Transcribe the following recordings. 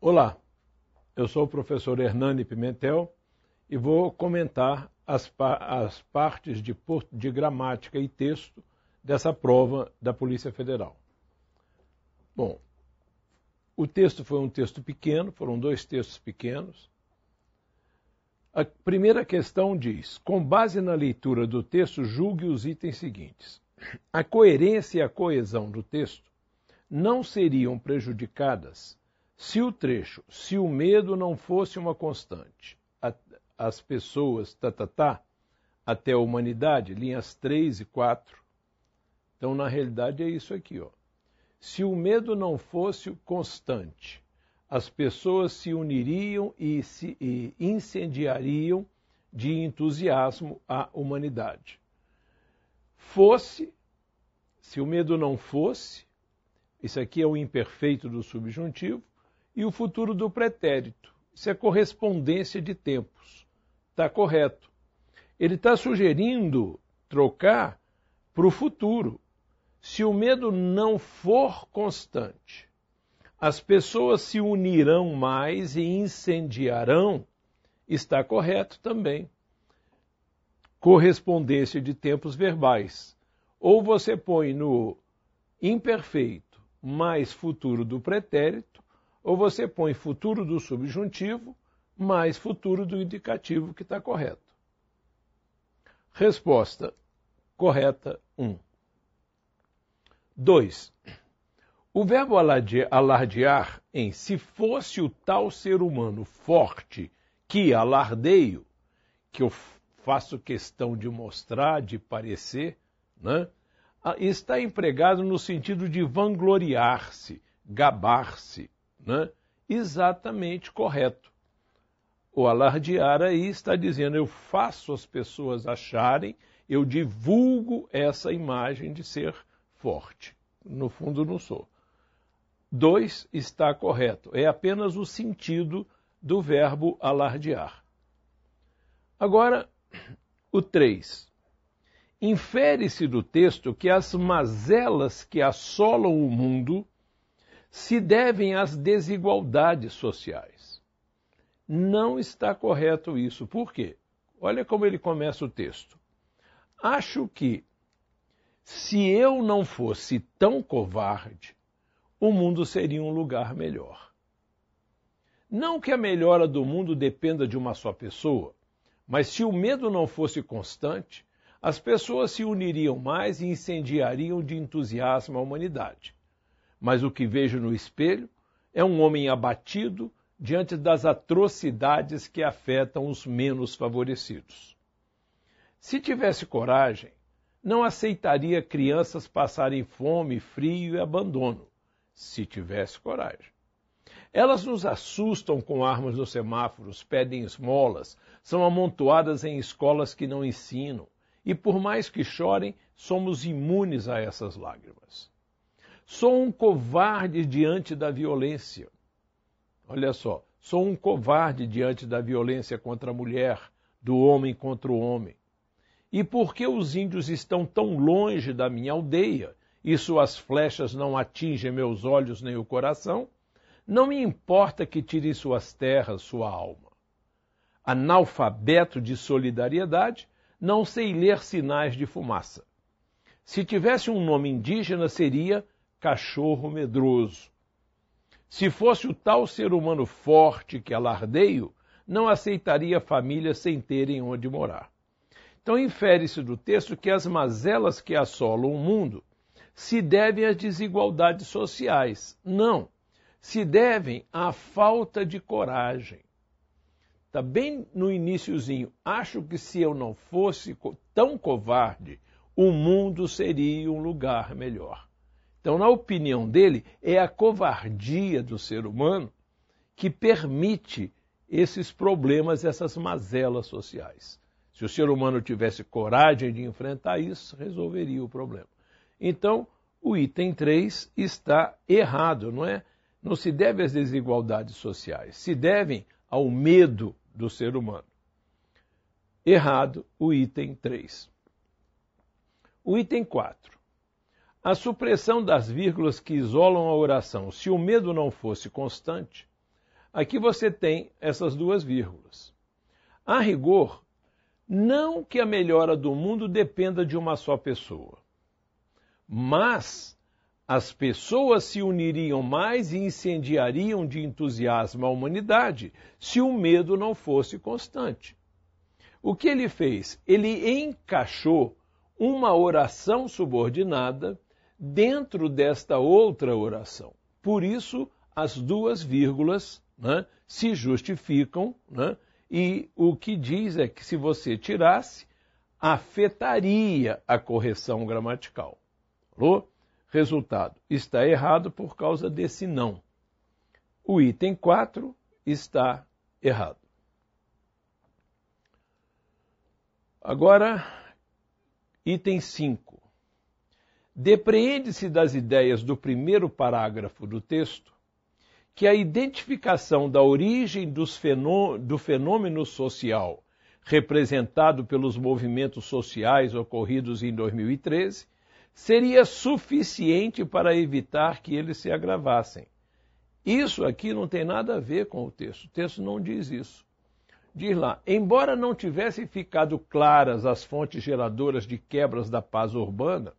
Olá, eu sou o professor Hernani Pimentel e vou comentar as partes de gramática e texto dessa prova da Polícia Federal. Bom, o texto foi um texto pequeno, foram dois textos pequenos. A primeira questão diz: com base na leitura do texto, julgue os itens seguintes. A coerência e a coesão do texto não seriam prejudicadas se o medo não fosse uma constante. As pessoas, até a humanidade, linhas 3 e 4. Então, na realidade, é isso aqui, ó. Se o medo não fosse constante, as pessoas se uniriam e incendiariam de entusiasmo a humanidade. Se o medo não fosse, isso aqui é o imperfeito do subjuntivo, e o futuro do pretérito. Isso é correspondência de tempos. Está correto. Ele está sugerindo trocar para o futuro. Se o medo não for constante, as pessoas se unirão mais e incendiarão, está correto também. Correspondência de tempos verbais. Ou você põe no imperfeito mais futuro do pretérito, ou você põe futuro do subjuntivo mais futuro do indicativo, que está correto. Resposta correta 1. 2. O verbo alardear em se fosse o tal ser humano forte que alardeio, que eu faço questão de mostrar, de parecer, né, está empregado no sentido de vangloriar-se, gabar-se, né? Exatamente correto. O alardear aí está dizendo: eu faço as pessoas acharem, eu divulgo essa imagem de ser forte. No fundo, não sou. 2 está correto. É apenas o sentido do verbo alardear. Agora, o 3. Infere-se do texto que as mazelas que assolam o mundo se devem às desigualdades sociais. Não está correto isso. Por quê? Olha como ele começa o texto. Acho que, se eu não fosse tão covarde, o mundo seria um lugar melhor. Não que a melhora do mundo dependa de uma só pessoa, mas se o medo não fosse constante, as pessoas se uniriam mais e incendiariam de entusiasmo a humanidade. Mas o que vejo no espelho é um homem abatido diante das atrocidades que afetam os menos favorecidos. Se tivesse coragem, não aceitaria crianças passarem fome, frio e abandono. Se tivesse coragem. Elas nos assustam com armas nos semáforos, pedem esmolas, são amontoadas em escolas que não ensinam, e por mais que chorem, somos imunes a essas lágrimas. Sou um covarde diante da violência. Olha só, sou um covarde diante da violência contra a mulher, do homem contra o homem. E porque os índios estão tão longe da minha aldeia e suas flechas não atingem meus olhos nem o coração, não me importa que tirem suas terras, sua alma. Analfabeto de solidariedade, não sei ler sinais de fumaça. Se tivesse um nome indígena, seria cachorro medroso. Se fosse o tal ser humano forte que alardeio, não aceitaria famílias sem terem onde morar. Então, infere-se do texto que as mazelas que assolam o mundo se devem às desigualdades sociais. Não, se devem à falta de coragem. Está bem no iniciozinho. Acho que se eu não fosse tão covarde, o mundo seria um lugar melhor. Então, na opinião dele, é a covardia do ser humano que permite esses problemas, essas mazelas sociais. Se o ser humano tivesse coragem de enfrentar isso, resolveria o problema. Então, o item 3 está errado, não é? Não se deve às desigualdades sociais, se devem ao medo do ser humano. Errado o item 3. O item 4. A supressão das vírgulas que isolam a oração. Se o medo não fosse constante, aqui você tem essas duas vírgulas. A rigor, não que a melhora do mundo dependa de uma só pessoa, mas as pessoas se uniriam mais e incendiariam de entusiasmo a humanidade se o medo não fosse constante. O que ele fez? Ele encaixou uma oração subordinada dentro desta outra oração. Por isso, as duas vírgulas, né, se justificam, né, e o que diz é que se você tirasse, afetaria a correção gramatical. Falou? Resultado, está errado por causa desse não. O item 4 está errado. Agora, item 5. Depreende-se das ideias do primeiro parágrafo do texto que a identificação da origem do fenômeno social representado pelos movimentos sociais ocorridos em 2013 seria suficiente para evitar que eles se agravassem. Isso aqui não tem nada a ver com o texto não diz isso. Diz lá, embora não tivessem ficado claras as fontes geradoras de quebras da paz urbana,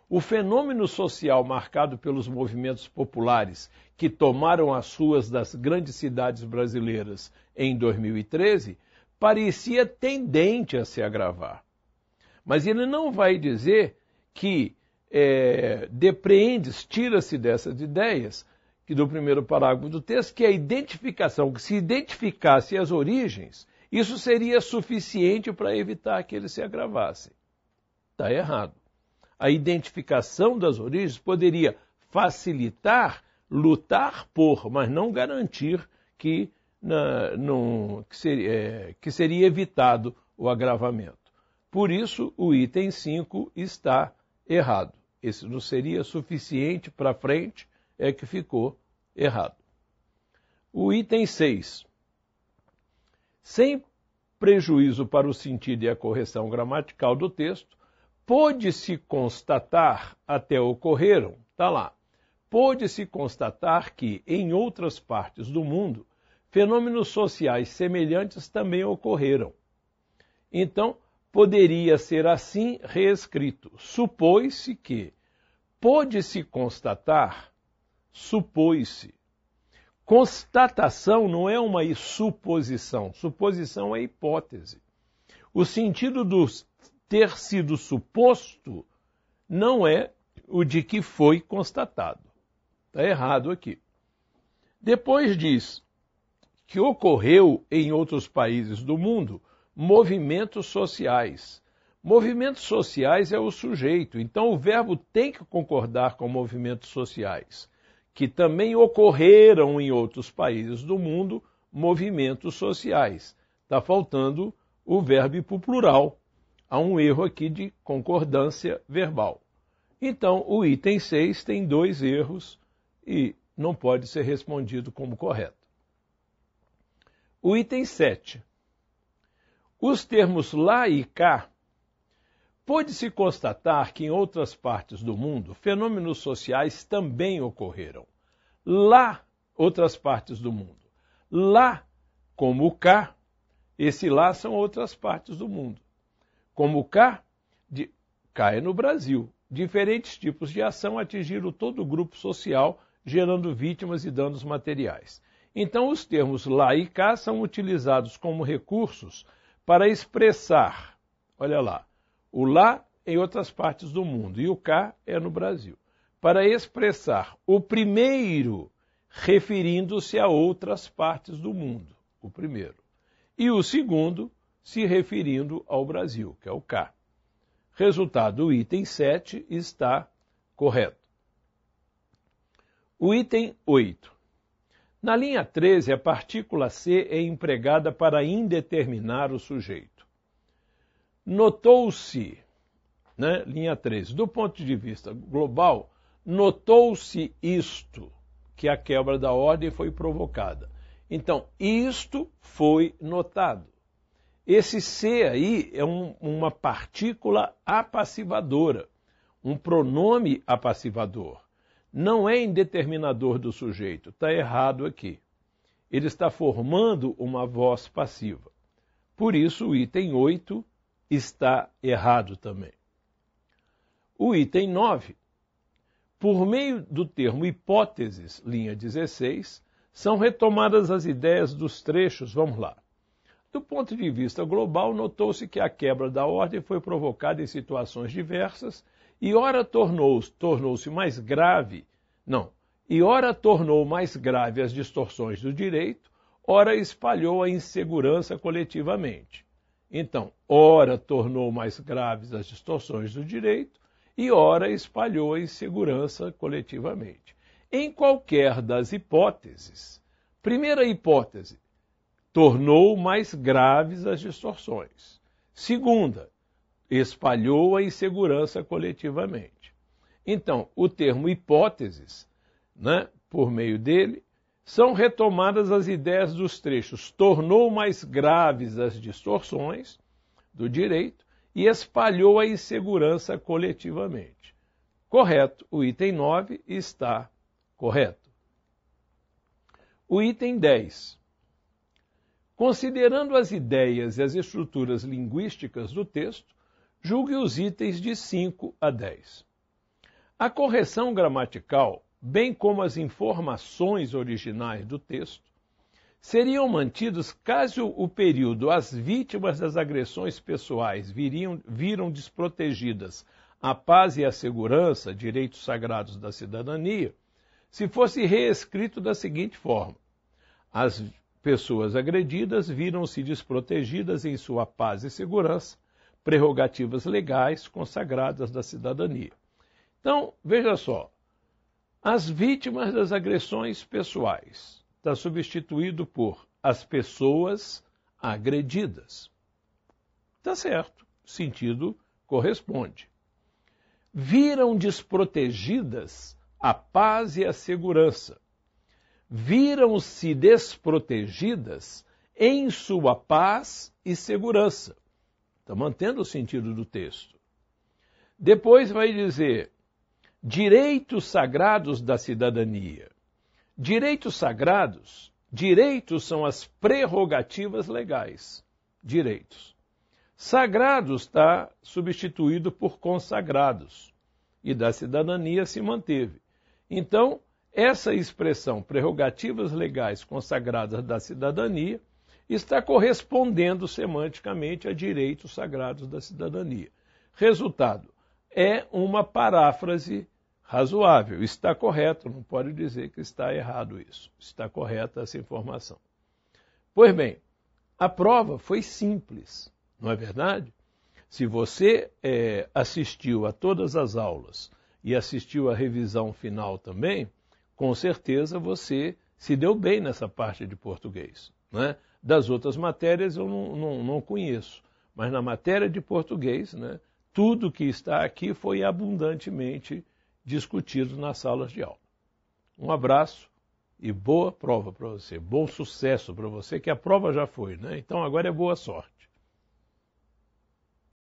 o fenômeno social marcado pelos movimentos populares que tomaram as ruas das grandes cidades brasileiras em 2013 parecia tendente a se agravar. Mas ele não vai dizer que depreendes, tira-se dessas ideias, que do primeiro parágrafo do texto, que a identificação, que se identificasse as origens, isso seria suficiente para evitar que eles se agravassem. Está errado. A identificação das origens poderia facilitar, lutar por, mas não garantir que seria evitado o agravamento. Por isso, o item 5 está errado. Esse não seria suficiente para frente, é que ficou errado. O item 6. Sem prejuízo para o sentido e a correção gramatical do texto, pôde-se constatar, até ocorreram, está lá, pôde-se constatar que, em outras partes do mundo, fenômenos sociais semelhantes também ocorreram. Então, poderia ser assim reescrito. Supôs-se que, pôde-se constatar, supôs-se. Constatação não é uma suposição. Suposição é hipótese. O sentido do ter sido suposto não é o de que foi constatado. Está errado aqui. Depois diz que ocorreu em outros países do mundo movimentos sociais. Movimentos sociais é o sujeito, então o verbo tem que concordar com movimentos sociais, que também ocorreram em outros países do mundo movimentos sociais. Está faltando o verbo para o plural. Há um erro aqui de concordância verbal. Então, o item 6 tem 2 erros e não pode ser respondido como correto. O item 7. Os termos lá e cá, pôde-se constatar que em outras partes do mundo fenômenos sociais também ocorreram. Lá, outras partes do mundo. Lá, como cá, esse lá são outras partes do mundo. Como cá, cá é no Brasil. Diferentes tipos de ação atingiram todo o grupo social, gerando vítimas e danos materiais. Então, os termos lá e cá são utilizados como recursos para expressar, olha lá, o lá em outras partes do mundo e o cá é no Brasil, para expressar o primeiro referindo-se a outras partes do mundo, o primeiro, e o segundo se referindo ao Brasil, que é o cá. Resultado, o item 7 está correto. O item 8. Na linha 13, a partícula C é empregada para indeterminar o sujeito. Notou-se, né, linha 13, do ponto de vista global, notou-se isto, que a quebra da ordem foi provocada. Então, isto foi notado. Esse C aí é uma partícula apassivadora, um pronome apassivador. Não é indeterminador do sujeito, está errado aqui. ele está formando uma voz passiva. Por isso, o item 8 está errado também. O item 9, por meio do termo hipóteses, linha 16, são retomadas as ideias dos trechos. Vamos lá. Do ponto de vista global, notou-se que a quebra da ordem foi provocada em situações diversas e ora tornou-se mais grave, e ora tornou mais grave as distorções do direito, ora espalhou a insegurança coletivamente. Então, ora tornou mais graves as distorções do direito e ora espalhou a insegurança coletivamente. Em qualquer das hipóteses, primeira hipótese, tornou mais graves as distorções. Segunda, espalhou a insegurança coletivamente. Então, o termo hipóteses, por meio dele, são retomadas as ideias dos trechos, tornou mais graves as distorções do direito e espalhou a insegurança coletivamente. Correto, o item 9 está correto. O item 10. Considerando as ideias e as estruturas linguísticas do texto, julgue os itens de 5 a 10. A correção gramatical, bem como as informações originais do texto, seriam mantidos caso o período as vítimas das agressões pessoais viram desprotegidas a paz e a segurança, direitos sagrados da cidadania, se fosse reescrito da seguinte forma: as pessoas agredidas viram-se desprotegidas em sua paz e segurança, prerrogativas legais consagradas da cidadania. Então, veja só, as vítimas das agressões pessoais está substituído por as pessoas agredidas. Está certo, sentido corresponde. Viram desprotegidas a paz e a segurança. Viram-se desprotegidas em sua paz e segurança. Está mantendo o sentido do texto. Depois vai dizer direitos sagrados da cidadania. Direitos sagrados, direitos são as prerrogativas legais. Direitos. Sagrados está substituído por consagrados. E da cidadania se manteve. Então, essa expressão, prerrogativas legais consagradas da cidadania, está correspondendo semanticamente a direitos sagrados da cidadania. Resultado, é uma paráfrase razoável. Está correto, não pode dizer que está errado isso. Está correta essa informação. Pois bem, a prova foi simples, não é verdade? Se você assistiu a todas as aulas e assistiu à revisão final também, com certeza você se deu bem nessa parte de português, né? Das outras matérias eu não conheço, mas na matéria de português, né, tudo que está aqui foi abundantemente discutido nas salas de aula. Um abraço e boa prova para você, bom sucesso para você, que a prova já foi, né? Então agora é boa sorte.